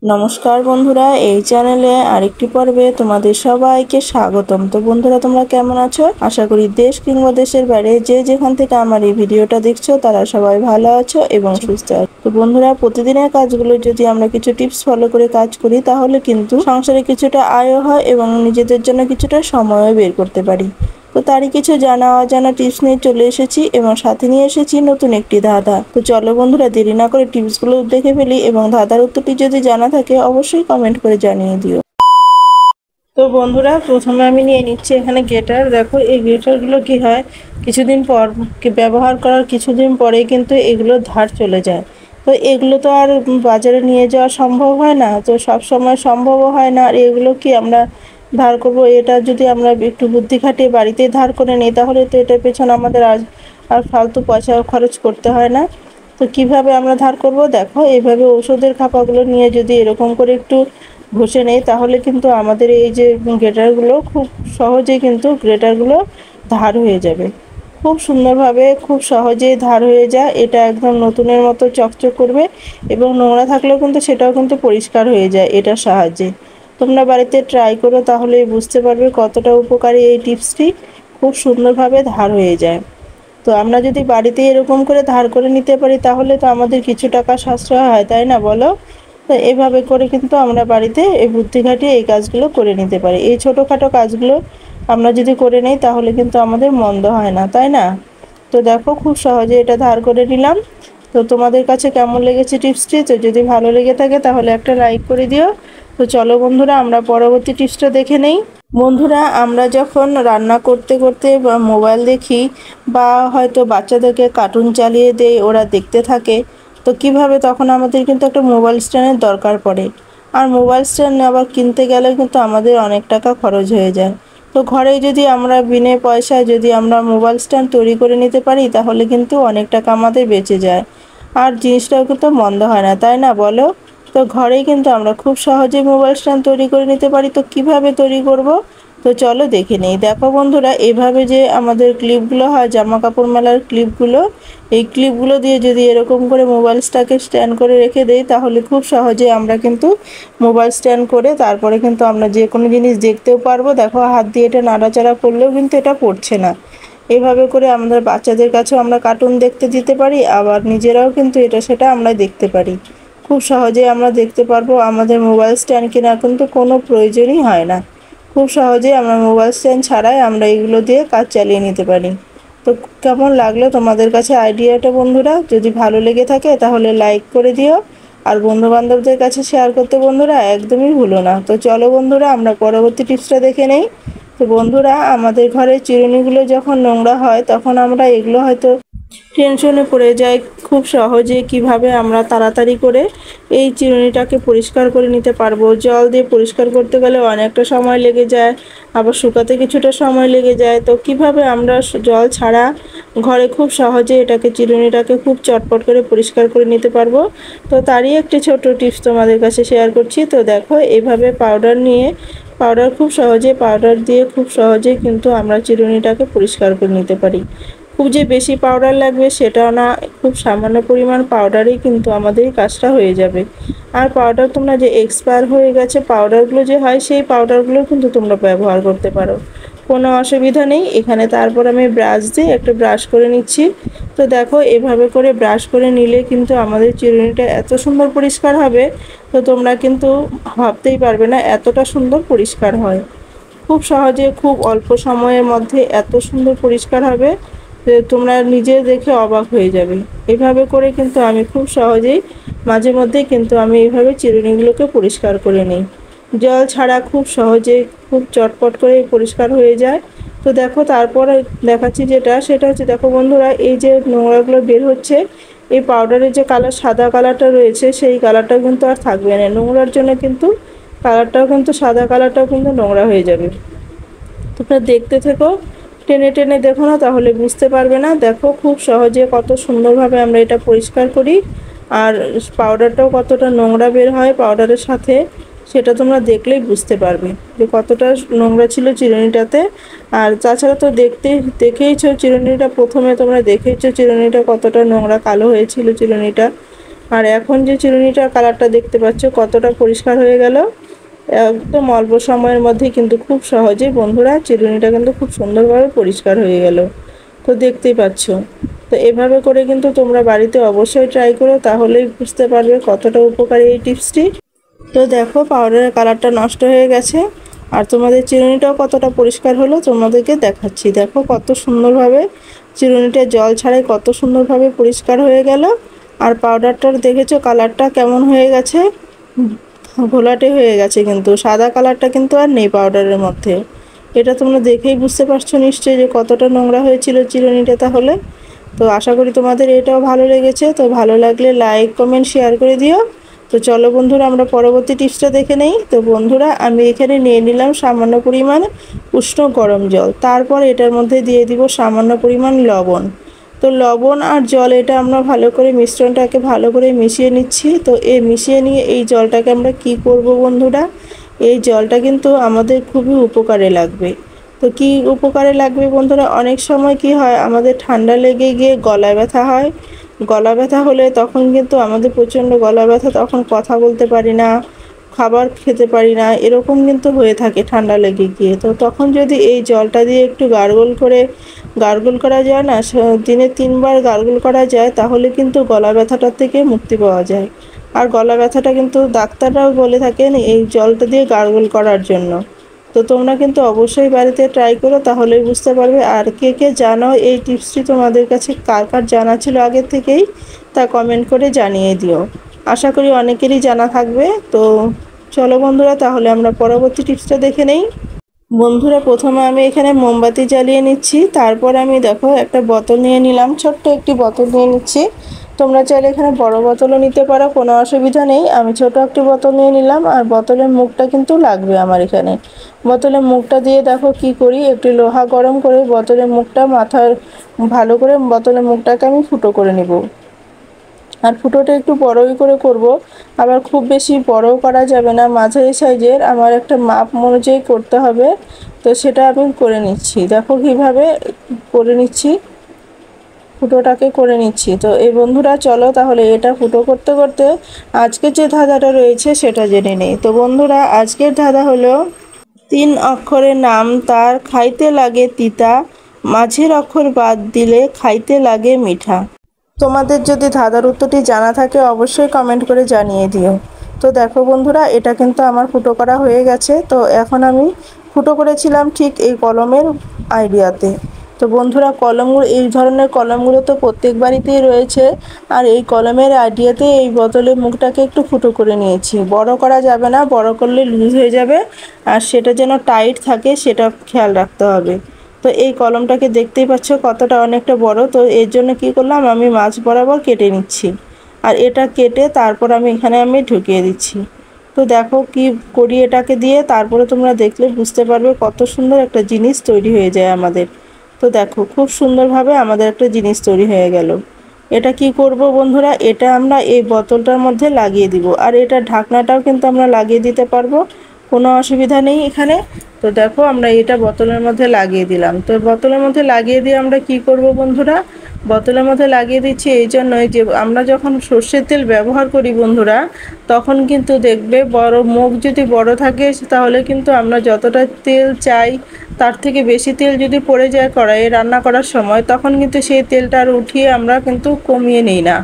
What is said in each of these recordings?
নমস্কার বন্ধুরা, এই চ্যানেলে আরেকটি পর্বে তোমাদের সবাইকে স্বাগতম। তো বন্ধুরা, তোমরা কেমন আছো? আশা করি দেশ কিংবা দেশের বাইরে যে যেখান থেকে আমার এই ভিডিওটা দেখছো তারা সবাই ভালো আছো এবং সুস্থ আছো। তো বন্ধুরা, প্রতিদিনের কাজগুলো যদি আমরা কিছু টিপস ফলো করে কাজ করি তাহলে কিন্তু সংসারে কিছুটা আয়ও হয় এবং নিজেদের জন্য কিছুটা সময়ও বের করতে পারি। তো তারই কিছু জানা অজানা টিপস নিয়ে চলে এসেছি এবং সাথে নিয়ে এসেছি নতুন একটি ধাঁধা। তো চলো বন্ধুরা, দেরি না করে টিপসগুলো দেখে ফেলি এবং ধাঁধার উত্তরটি যদি জানা থাকে অবশ্যই কমেন্ট করে জানিয়ে দিও। তো বন্ধুরা, প্রথমে আমি নিয়ে নিচ্ছি এখানে গ্রেটার। দেখো, এই গ্রেটারগুলো কি হয়, কিছুদিন পর ব্যবহার করার কিছুদিন পরেই কিন্তু এগুলো ধার চলে যায়। তো এগুলো তো আর বাজারে নিয়ে যাওয়া সম্ভব হয় না, তো সব সময় সম্ভবও হয় না। আর এগুলো কি আমরা ধার করব, এটা যদি আমরা একটু বুদ্ধি খাটিয়ে বাড়িতেই ধার করে নিই তাহলে তো এটার পেছনে আমাদের আর ফালতু পয়সা খরচ করতে হয় না। তো কিভাবে আমরা ধার করব, দেখো এইভাবে ওষুধের খাপাগুলো নিয়ে যদি এরকম করে একটু ঘষে নেই তাহলে কিন্তু আমাদের এই যে গ্রেটারগুলো খুব সহজেই কিন্তু গ্রেটারগুলো ধার হয়ে যাবে। খুব সুন্দরভাবে খুব সহজেই ধার হয়ে যায়। এটা একদম নতুনের মতো চকচক করবে এবং নোংরা থাকলেও কিন্তু সেটাও কিন্তু পরিষ্কার হয়ে যায় এটার সাহায্যে। তোমরা বাড়িতে ট্রাই করো, তাহলেই বুঝতে পারবে কতটা উপকারী এই টিপসটি। খুব সুন্দরভাবে ধার হয়ে যায়। তো আমরা যদি বাড়িতে এরকম করে ধার করে নিতে পারি তাহলে তো আমাদের কিছু টাকা সাশ্রয় হয়, তাই না বলো? তো এভাবে করে কিন্তু আমরা বাড়িতে এই বুদ্ধি খাটিয়ে এই কাজগুলো করে নিতে পারি। এই ছোটোখাটো কাজগুলো আমরা যদি করে নিই তাহলে কিন্তু আমাদের মন্দ হয় না, তাই না? তো দেখো, খুব সহজে এটা ধার করে নিলাম। তো তোমাদের কাছে কেমন লেগেছে টিপসটি? তো যদি ভালো লেগে থাকে তাহলে একটা লাইক করে দিও। তো চলো বন্ধুরা, আমরা পরবর্তী টিপসটা দেখে নেই। বন্ধুরা, আমরা যখন রান্না করতে করতে বা মোবাইল দেখি বা হয়তো বাচ্চাদেরকে কার্টুন চালিয়ে দেই, ওরা দেখতে থাকে, তো কিভাবে তখন আমাদের কিন্তু একটা মোবাইল স্ট্যান্ডের দরকার পড়ে। আর মোবাইল স্ট্যান্ড আবার কিনতে গেলে কিন্তু আমাদের অনেক টাকা খরচ হয়ে যায়। তো ঘরেই যদি আমরা বিনে পয়সায় যদি আমরা মোবাইল স্ট্যান্ড তৈরি করে নিতে পারি তাহলে কিন্তু অনেক টাকা আমাদের বেঁচে যায়। আর জিনিসটাও কিন্তু মন্দ হয় না, তাই না বলো? তো ঘরেই কিন্তু আমরা খুব সহজেই মোবাইল স্ট্যান্ড তৈরি করে নিতে পারি। তো কিভাবে তৈরি করব, তো চলো দেখে নেই। দেখো বন্ধুরা, এইভাবে যে আমাদের ক্লিপগুলো হয় জামা কাপড় মেলার ক্লিপগুলো, এই ক্লিপগুলো দিয়ে যদি এরকম করে মোবাইলটাকে স্ট্যান্ড করে রেখে দেই তাহলে খুব সহজে আমরা কিন্তু মোবাইল স্ট্যান্ড করে তারপরে কিন্তু আমরা যে কোনো জিনিস দেখতেও পারবো। দেখো, হাত দিয়ে এটা নাড়াচাড়া করলেও কিন্তু এটা পড়ছে না। এভাবে করে আমাদের বাচ্চাদের কাছেও আমরা কার্টুন দেখতে দিতে পারি, আবার নিজেরাও কিন্তু এটা সেটা আমরা দেখতে পারি। খুব সহজেই আমরা দেখতে পারবো। আমাদের মোবাইল স্ট্যান্ড কেনার কিন্তু কোনো প্রয়োজনই হয় না। খুব সহজেই আমরা মোবাইল স্ট্যান্ড ছাড়াই আমরা এগুলো দিয়ে কাজ চালিয়ে নিতে পারি। তো কেমন লাগলো তোমাদের কাছে আইডিয়াটা বন্ধুরা? যদি ভালো লেগে থাকে তাহলে লাইক করে দিও, আর বন্ধুবান্ধবদের কাছে শেয়ার করতে বন্ধুরা একদমই ভুলো না। তো চলো বন্ধুরা, আমরা পরবর্তী টিপসটা দেখে নেই। তো বন্ধুরা, আমাদের ঘরের চিরুনিগুলো যখন নোংরা হয় তখন আমরা এগুলো হয়তো টেনশনে পড়ে যাই খুব সহজে কিভাবে আমরা তাড়াতাড়ি করে এই চিরুনিটাকে পরিষ্কার করে নিতে পারবো। জল দিয়ে পরিষ্কার করতে গেলে অনেকটা সময় লেগে যায়, আবার শুকাতে কিছুটা সময় লেগে যায়। তো কিভাবে আমরা জল ছাড়া ঘরে খুব সহজে এটাকে চিরুনিটাকে খুব চটপট করে পরিষ্কার করে নিতে পারবো, তো তারই একটি ছোট টিপস তোমাদের কাছে শেয়ার করছি। তো দেখো, এইভাবে পাউডার খুব সহজে পাউডার দিয়ে খুব সহজে কিন্তু আমরা চিরুনিটাকে পরিষ্কার করে নিতে পারি। খুব যে বেশি পাউডার লাগবে সেটাও না, খুব সামান্য পরিমাণ পাউডারেই কিন্তু আমাদের এই কাজটা হয়ে যাবে। আর পাউডার তোমরা যে এক্সপায়ার হয়ে গেছে পাউডারগুলো যে হয় সেই পাউডারগুলো কিন্তু তোমরা ব্যবহার করতে পারো, কোনো অসুবিধা নেই। এখানে তারপর আমি ব্রাশ দিয়ে একটা ব্রাশ করে নিচ্ছি। তো দেখো, এভাবে করে ব্রাশ করে নিলে কিন্তু আমাদের চিরুনিটা এত সুন্দর পরিষ্কার হবে, তো তোমরা কিন্তু ভাবতেই পারবে না এতটা সুন্দর পরিষ্কার হয়। খুব সহজে খুব অল্প সময়ের মধ্যে এত সুন্দর পরিষ্কার হবে যে তোমরা নিজে দেখে অবাক হয়ে যাবে। এভাবে করে কিন্তু আমি খুব সহজেই মাঝে মধ্যেই কিন্তু আমি এইভাবে চিরুনিগুলোকে পরিষ্কার করে নিই। জল ছাড়া খুব সহজে খুব চটপট করে পরিষ্কার হয়ে যায়। তো দেখো, তারপরে দেখাচ্ছি সেটা হচ্ছে, দেখো বন্ধুরা, এই যে নোংরাগুলো বের হচ্ছে, এই পাউডারের যে কালার সাদা কালারটা রয়েছে সেই কালারটা কিন্তু আর থাকবে না। নোংরার জন্য কিন্তু কালারটাও কিন্তু সাদা কালারটাও কিন্তু নোংরা হয়ে যাবে। তোমরা দেখতে থেকো, টেনে টেনে দেখো না তাহলে বুঝতে পারবে না। দেখো, খুব সহজে কত সুন্দরভাবে আমরা এটা পরিষ্কার করি, আর পাউডারটাও কতটা নোংরা বের হয় পাউডারের সাথে সেটা তোমরা দেখলেই বুঝতে পারবে যে কতটা নোংরা ছিল চিরুনিটাতে। আর তাছাড়া তো দেখেইছো চিরুনিটা, প্রথমে তোমরা দেখেইছো চিরুনিটা কতটা নোংরা কালো হয়েছিল চিরুনিটা। আর এখন যে চিরুনিটার কালারটা দেখতে পাচ্ছ কতটা পরিষ্কার হয়ে গেল। একদম অল্প সময়ের মধ্যে কিন্তু খুব সহজেই বন্ধুরা চিরুনিটা কিন্তু খুব সুন্দরভাবে পরিষ্কার হয়ে গেল। তো দেখতেই পাচ্ছ। তো এভাবে করে কিন্তু তোমরা বাড়িতে অবশ্যই ট্রাই করো, তাহলেই বুঝতে পারবে কতটা উপকারী এই টিপসটি। তো দেখো পাউডারের কালারটা নষ্ট হয়ে গেছে, আর তোমাদের চিরুনিটাও কতটা পরিষ্কার হলো তোমাদেরকে দেখাচ্ছি। দেখো কত সুন্দরভাবে চিরুনিটা জল ছাড়াই কত সুন্দরভাবে পরিষ্কার হয়ে গেল। আর পাউডারটার দেখেছো কালারটা কেমন হয়ে গেছে, ঘোলাটে হয়ে গেছে, কিন্তু সাদা কালারটা কিন্তু আর নেই পাউডারের মধ্যে। এটা তোমরা দেখেই বুঝতে পারছো নিশ্চয়ই যে কতটা নোংরা হয়েছিল চিরুনিটা। তাহলে তো আশা করি তোমাদের এটাও ভালো লেগেছে। তো ভালো লাগলে লাইক কমেন্ট শেয়ার করে দিও। তো চলো বন্ধুরা আমরা পরবর্তী টিপসটা দেখে নেই। তো বন্ধুরা আমি এখানে নিয়ে নিলাম সামান্য পরিমাণ উষ্ণ গরম জল, তারপর এটার মধ্যে দিয়ে দিব সামান্য পরিমাণ লবণ। তো লবণ আর জল এটা আমরা ভালো করে মিশ্রণটাকে ভালো করে মিশিয়ে নিচ্ছি। তো এই মিশিয়ে নিয়ে এই জলটাকে আমরা কি করব বন্ধুরা, এই জলটা কিন্তু আমাদের খুবই উপকারে লাগবে। তো কি উপকারে লাগবে বন্ধুরা, অনেক সময় কি হয় আমাদের ঠান্ডা লেগে গিয়ে গলা ব্যথা হয়। গলা ব্যথা হলে তখন কিন্তু আমাদের প্রচণ্ড গলা ব্যথা, তখন কথা বলতে পারি না, খাবার খেতে পারি না, এরকম কিন্তু হয়ে থাকে ঠান্ডা লেগে গিয়ে। তো তখন যদি এই জলটা দিয়ে একটু গার্গল করা যায় না, দিনে 3 বার গার্গল করা যায়, তাহলে কিন্তু গলা ব্যথাটার থেকে মুক্তি পাওয়া যায়। আর গলা ব্যথাটা কিন্তু ডাক্তাররাও বলে থাকেন এই জলটা দিয়ে গার্গল করার জন্য। তো তোমরা কিন্তু অবশ্যই বাড়িতে ট্রাই করো, তাহলেই বুঝতে পারবে। আর কে কে জানো এই টিপসটি তোমাদের কাছে কার কার জানা ছিল আগের থেকেই, তা কমেন্ট করে জানিয়ে দিও। আশা করি অনেকেরই জানা থাকবে। তো চলো বন্ধুরা তাহলে আমরা পরবর্তী টিপসটা দেখে নেই। বন্ধুরা প্রথমে আমি এখানে মোমবাতি জ্বালিয়ে নিচ্ছি, তারপর আমি দেখো একটা বোতল নিয়ে নিলাম, ছোট্ট একটি বোতল নিয়ে নিচ্ছি। তোমরা চাইলে এখানে বড় বোতলও নিতে পারো, কোনো অসুবিধা নেই। আমি ছোট একটি বোতল নিয়ে নিলাম, আর বোতলের মুখটা কিন্তু লাগবে আমার এখানে। বোতলের মুখটা দিয়ে দেখো কি করি, একটি লোহা গরম করে বোতলের মুখটা মাথার ভালো করে বোতলের মুখটাকে আমি ফুটো করে নিব। আর ফুটোটা একটু বড়ই করে করব, আবার খুব বেশি বড়ও করা যাবে না, মাঝারি সাইজের আমার একটা মাপ অনুযায়ী করতে হবে। তো সেটা আমি করে নিচ্ছি, দেখো কিভাবে করে নিচ্ছি, ফুটোটাকে করে নিচ্ছি। তো এই বন্ধুরা চলো তাহলে এটা ফুটো করতে করতে আজকের যে ধাঁধাটা রয়েছে সেটা জেনে নেই। তো বন্ধুরা আজকের ধাঁধা হলো 3 অক্ষরের নাম তার, খাইতে লাগে তিতা, মাঝের অক্ষর বাদ দিলে খাইতে লাগে মিঠা। তোমাদের যদি ধাঁধার উত্তরটি জানা থাকে অবশ্যই কমেন্ট করে জানিয়ে দিও। তো দেখো বন্ধুরা এটা কিন্তু আমার ফুটো করা হয়ে গেছে। তো এখন আমি ফুটো করেছিলাম ঠিক এই কলমের আইডিয়াতে। তো বন্ধুরা কলমগুলো, এই ধরনের কলমগুলো তো প্রত্যেক বাড়িতেই রয়েছে। আর এই কলমের আইডিয়াতে এই বোতলের মুখটাকে একটু ফুটো করে নিয়েছি। বড় করা যাবে না, বড় করলে লুজ হয়ে যাবে, আর সেটা যেন টাইট থাকে সেটা খেয়াল রাখতে হবে। তো এই কলমটাকে দেখতেই পাচ্ছ কতটা অনেকটা বড়। তো এর জন্য কি করলাম, আমি মাঝ বরাবর কেটে নিচ্ছি, আর এটা কেটে তারপর আমি এখানে ঢুকিয়ে দিচ্ছি। তো দেখো কি করি এটাকে দিয়ে, তারপরে তোমরা দেখলে বুঝতে পারবে কত সুন্দর একটা জিনিস তৈরি হয়ে যায় আমাদের। তো দেখো খুব সুন্দরভাবে আমাদের একটা জিনিস তৈরি হয়ে গেল। এটা কি করব বন্ধুরা, এটা আমরা এই বোতলটার মধ্যে লাগিয়ে দিব, আর এটা ঢাকনাটাও কিন্তু আমরা লাগিয়ে দিতে পারবো, কোনো অসুবিধা নেই এখানে। তো দেখো আমরা এটা বোতলের মধ্যে লাগিয়ে দিলাম। তো বোতলের মধ্যে লাগিয়ে দিয়ে আমরা কি করব বন্ধুরা, বোতলের মধ্যে লাগিয়ে দিচ্ছি এই জন্যই যে আমরা যখন সর্ষের তেল ব্যবহার করি বন্ধুরা, তখন কিন্তু দেখবে বড় মুখ যদি বড় থাকে তাহলে কিন্তু আমরা যতটা তেল চাই তার থেকে বেশি তেল যদি পড়ে যায় কড়াইয়ে রান্না করার সময়, তখন কিন্তু সেই তেলটা আর উঠিয়ে আমরা কিন্তু কমিয়ে নিই না,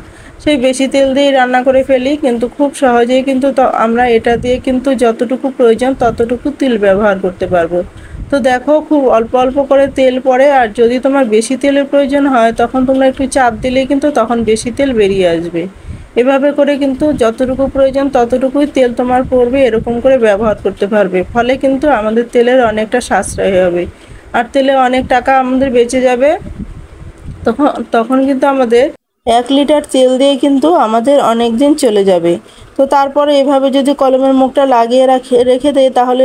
সেই বেশি তেল দিয়ে রান্না করে ফেলি। কিন্তু খুব সহজেই কিন্তু আমরা এটা দিয়ে কিন্তু যতটুকু প্রয়োজন ততটুকু তেল ব্যবহার করতে পারবো। তো দেখো খুব অল্প অল্প করে তেল পড়ে, আর যদি তোমার বেশি তেলের প্রয়োজন হয় তখন তোমরা একটু চাপ দিলেই কিন্তু তখন বেশি তেল বেরিয়ে আসবে। এভাবে করে কিন্তু যতটুকু প্রয়োজন ততটুকুই তেল তোমার পড়বে, এরকম করে ব্যবহার করতে পারবে। ফলে কিন্তু আমাদের তেলের অনেকটা সাশ্রয় হবে, আর তেলে অনেক টাকা আমাদের বেঁচে যাবে। তখন তখন কিন্তু আমাদের 1 লিটার তেল দিয়ে কিন্তু আমাদের অনেক দিন চলে যাবে। তো তারপরে এভাবে যদি কলমের মুখটা লাগিয়ে রেখে দেয় তাহলে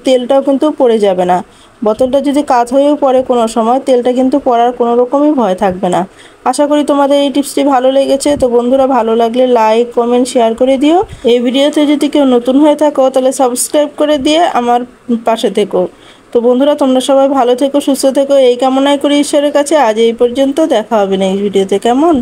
তেলটাও কিন্তু পড়ে যাবে না। বোতলটা যদি কাত হয়েও পড়ে কোনো সময়, তেলটা কিন্তু পড়ার কোনো রকমই ভয় থাকবে না। আশা করি তোমাদের এই টিপসটি ভালো লেগেছে। তো বন্ধুরা ভালো লাগলে লাইক কমেন্ট শেয়ার করে দিও। এই ভিডিওতে যদি কেউ নতুন হয়ে থাকো তাহলে সাবস্ক্রাইব করে দিয়ে আমার পাশে থেকো। তো বন্ধুরা তোমরা সবাই ভালো থেকো, সুস্থ থেকো, এই কামনাই করি ঈশ্বরের কাছে। আজ এই পর্যন্ত, দেখা হবে নেক্সট ভিডিওতে, কেমন?